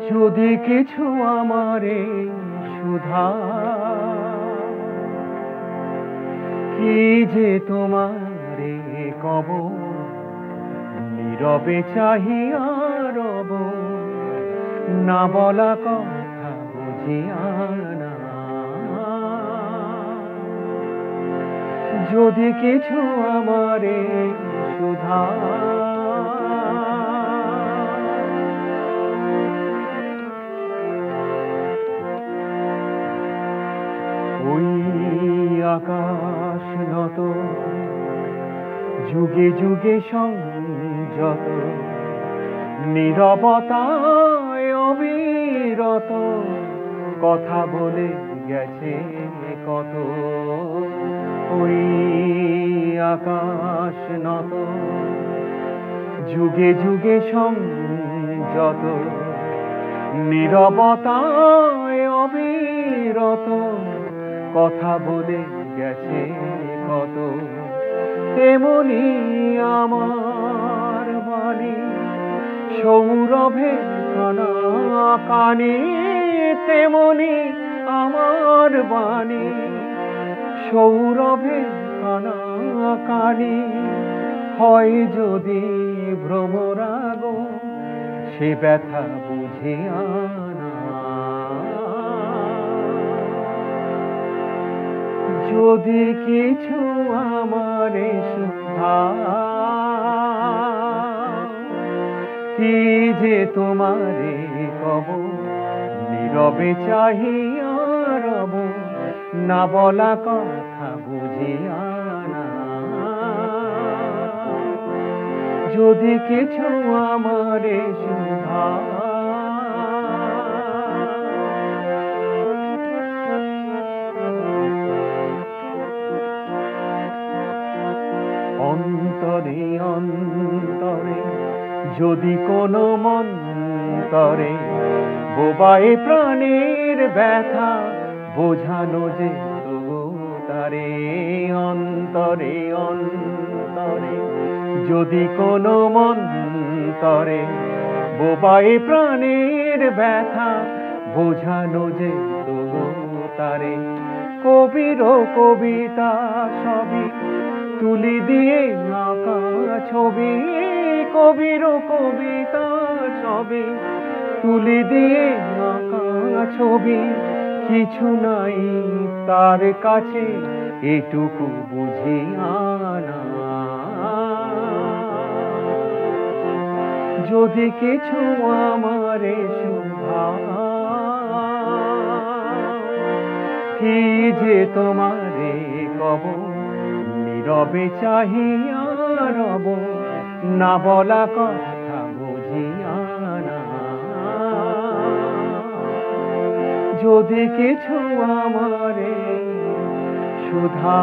যদি কিছু আমারে সুধা কি যে তোমারে কব, নীরবে চাহিয়া রব, না বলা কথা বুঝিয়া না। যদি কিছু আমারে সুধা ওই আকাশ নত যুগে যুগে সংযত, নীরবতায় অবিরত কথা বলে গেছে কত। ওই আকাশ নত যুগে যুগে সংযত, নীরবতায় অবিরত কথা বলে গেছে কত। তেমনি আমার বাণী সৌরভে কানা কানে, তেমনি আমার বাণী সৌরভে কানা কানে। হয় যদি ভ্রমরাগ সে ব্যথা বুঝে আনা। যদি কিছু আমারে সুধা কি যে তোমারে কব, নীরবে চাহিয়া রব, না বলা কথা বুঝিয়া না। যদি কিছু আমারে সুধা অন্তরে অন্তরে যদি কোনো মন্তরে বোবায় প্রাণের ব্যথা বোঝানো যে তারে। অন্তরে অন্তরে যদি কোনো মন্তরে বোবায় প্রাণের ব্যথা বোঝানো যে তারে। কবির কবিতা সবই তুলি দিয়ে আঁকা ছবি, কবির কবিতা সবই তুলি দিয়ে আঁকা ছবি। কিছু নাই তার কাছে এটুকু বুঝিয়া না। যদি কিছু আমারে সুধা কি যে তোমারে কব, নীরবে চাহিয়া রব, না বলা কথা বুঝিয়া না। যদি কিছু আমারে সুধা